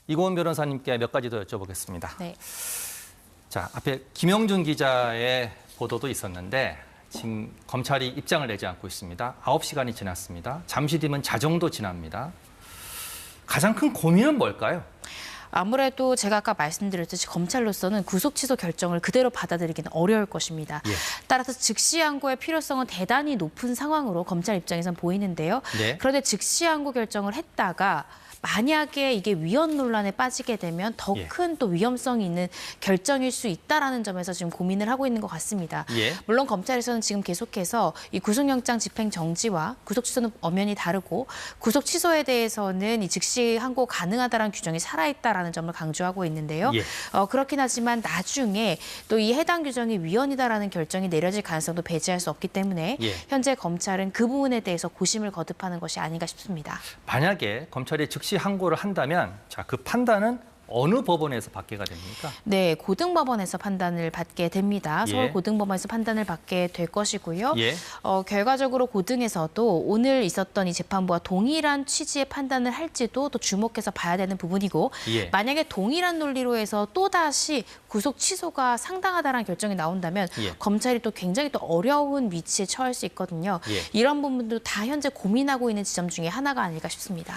이고은 변호사님께 몇 가지 더 여쭤보겠습니다. 네. 자, 앞에 김영준 기자의 보도도 있었는데 지금 검찰이 입장을 내지 않고 있습니다. 9시간이 지났습니다. 잠시 뒤면 자정도 지납니다. 가장 큰 고민은 뭘까요? 아무래도 제가 아까 말씀드렸듯이 검찰로서는 구속 취소 결정을 그대로 받아들이기는 어려울 것입니다. 예. 따라서 즉시 항고의 필요성은 대단히 높은 상황으로 검찰 입장에선 보이는데요. 네. 그런데 즉시 항고 결정을 했다가 만약에 이게 위헌 논란에 빠지게 되면 더 큰 또 위험성이 있는 결정일 수 있다라는 점에서 지금 고민을 하고 있는 것 같습니다. 예. 물론 검찰에서는 지금 계속해서 이 구속영장 집행 정지와 구속 취소는 엄연히 다르고 구속 취소에 대해서는 이 즉시 항고 가능하다라는 규정이 살아있다라는 점을 강조하고 있는데요. 예. 그렇긴 하지만 나중에 또 이 해당 규정이 위헌이다라는 결정이 내려질 가능성도 배제할 수 없기 때문에 예. 현재 검찰은 그 부분에 대해서 고심을 거듭하는 것이 아닌가 싶습니다. 만약에 검찰이 즉시 항고를 한다면 자, 그 판단은 어느 법원에서 받게가 됩니까? 네, 고등법원에서 판단을 받게 됩니다. 예. 서울 고등법원에서 판단을 받게 될 것이고요. 예. 결과적으로 고등에서도 오늘 있었던 이 재판부와 동일한 취지의 판단을 할지도 또 주목해서 봐야 되는 부분이고 예. 만약에 동일한 논리로 해서 또다시 구속 취소가 상당하다는 결정이 나온다면 예. 검찰이 또 굉장히 또 어려운 위치에 처할 수 있거든요. 예. 이런 부분도 다 현재 고민하고 있는 지점 중에 하나가 아닐까 싶습니다.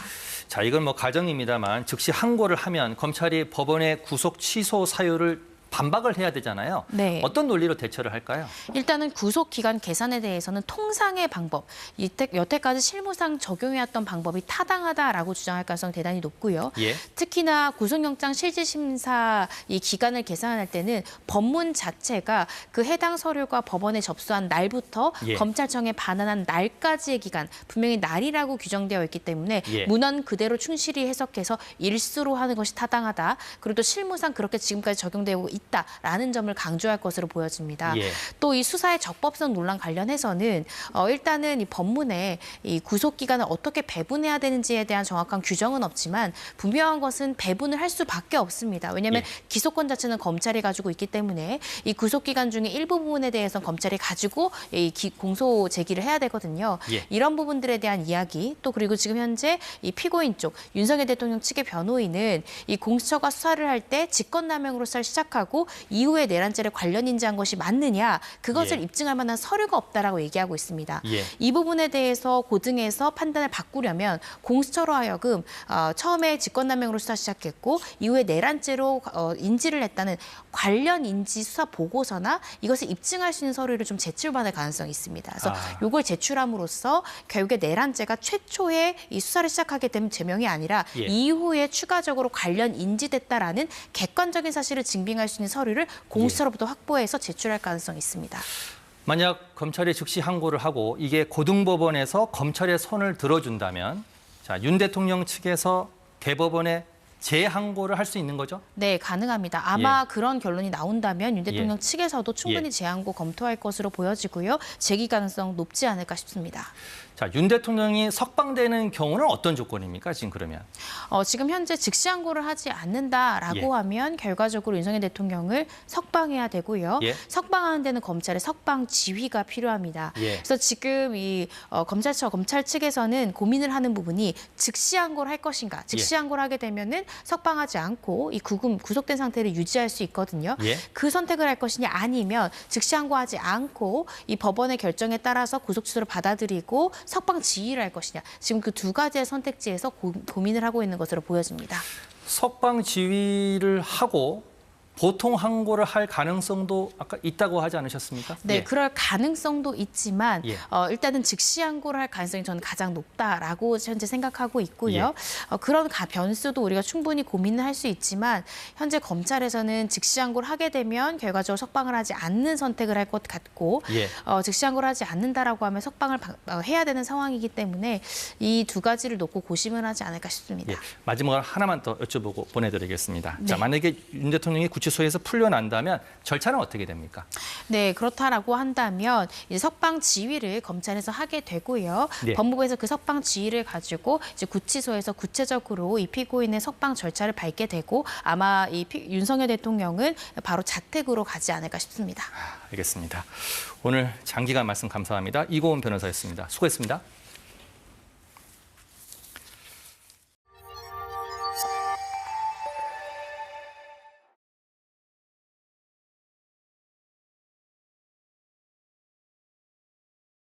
자, 이건 뭐 가정입니다만 즉시 항고를 하면 검찰이 법원의 구속 취소 사유를 반박을 해야 되잖아요. 네. 어떤 논리로 대처를 할까요? 일단은 구속 기간 계산에 대해서는 통상의 방법, 여태까지 실무상 적용해왔던 방법이 타당하다라고 주장할 가능성이 대단히 높고요. 예. 특히나 구속영장 실질심사 이 기간을 계산할 때는 법문 자체가 그 해당 서류가 법원에 접수한 날부터 예. 검찰청에 반환한 날까지의 기간, 분명히 날이라고 규정되어 있기 때문에 예. 문헌 그대로 충실히 해석해서 일수로 하는 것이 타당하다. 그리고 또 실무상 그렇게 지금까지 적용되고 있다라는 점을 강조할 것으로 보여집니다. 예. 또 이 수사의 적법성 논란 관련해서는 일단은 이 법문에 이 구속 기간을 어떻게 배분해야 되는지에 대한 정확한 규정은 없지만 분명한 것은 배분을 할 수밖에 없습니다. 왜냐하면 예. 기소권 자체는 검찰이 가지고 있기 때문에 이 구속 기간 중에 일부 부분에 대해서는 검찰이 가지고 이 공소 제기를 해야 되거든요. 예. 이런 부분들에 대한 이야기 또 그리고 지금 현재 이 피고인 쪽 윤석열 대통령 측의 변호인은 이 공수처가 수사를 할 때 직권남용으로 수사를 시작하고 이후에 내란죄를 관련 인지한 것이 맞느냐 그것을 예. 입증할 만한 서류가 없다라고 얘기하고 있습니다. 예. 이 부분에 대해서 고등에서 판단을 바꾸려면 공수처로 하여금 처음에 직권남용으로 수사 시작했고 이후에 내란죄로 인지를 했다는 관련 인지 수사 보고서나 이것을 입증할 수 있는 서류를 좀 제출받을 가능성이 있습니다. 그래서 이걸 제출함으로써 결국에 내란죄가 최초에 이 수사를 시작하게 된 제명이 아니라 예. 이후에 추가적으로 관련 인지됐다라는 객관적인 사실을 증빙할 수 있는 서류를 공수처로부터 확보해서 제출할 가능성이 있습니다. 만약 검찰이 즉시 항고를 하고 이게 고등법원에서 검찰의 손을 들어준다면 자, 윤 대통령 측에서 대법원에 재항고를 할 수 있는 거죠? 네, 가능합니다. 아마 그런 결론이 나온다면 윤 대통령 예. 측에서도 충분히 재항고 검토할 것으로 보여지고요. 제기 가능성 높지 않을까 싶습니다. 자, 윤 대통령이 석방되는 경우는 어떤 조건입니까? 지금 그러면? 지금 현재 즉시 항고를 하지 않는다라고 하면 결과적으로 윤석열 대통령을 석방해야 되고요. 예. 석방하는 데는 검찰의 석방 지휘가 필요합니다. 예. 그래서 지금 이 검찰 측에서는 고민을 하는 부분이 즉시 항고를 할 것인가. 즉시 항고를 하게 되면은 석방하지 않고 이 구속된 상태를 유지할 수 있거든요. 예. 그 선택을 할 것이냐 아니면 즉시 항고하지 않고 이 법원의 결정에 따라서 구속 취소를 받아들이고 석방 지휘를 할 것이냐. 지금 그 두 가지의 선택지에서 고민을 하고 있는 것으로 보여집니다. 석방 지휘를 하고 보통 항고를 할 가능성도 아까 있다고 하지 않으셨습니까? 네, 예. 그럴 가능성도 있지만 예. 일단은 즉시 항고를 할 가능성이 저는 가장 높다라고 현재 생각하고 있고요. 예. 그런 변수도 우리가 충분히 고민을 할 수 있지만 현재 검찰에서는 즉시 항고를 하게 되면 결과적으로 석방을 하지 않는 선택을 할 것 같고 예. 즉시 항고를 하지 않는다라고 하면 석방을 해야 되는 상황이기 때문에 이 두 가지를 놓고 고심을 하지 않을까 싶습니다. 예. 마지막으로 하나만 더 여쭤보고 보내드리겠습니다. 네. 자, 만약에 윤 대통령이 구치소에서 풀려난다면 절차는 어떻게 됩니까? 네, 그렇다라고 한다면 이제 석방 지휘를 검찰에서 하게 되고요. 네. 법무부에서 그 석방 지휘를 가지고 이제 구치소에서 구체적으로 이 피고인의 석방 절차를 밟게 되고 아마 윤석열 대통령은 바로 자택으로 가지 않을까 싶습니다. 알겠습니다. 오늘 장기간 말씀 감사합니다. 이고은 변호사였습니다. 수고했습니다.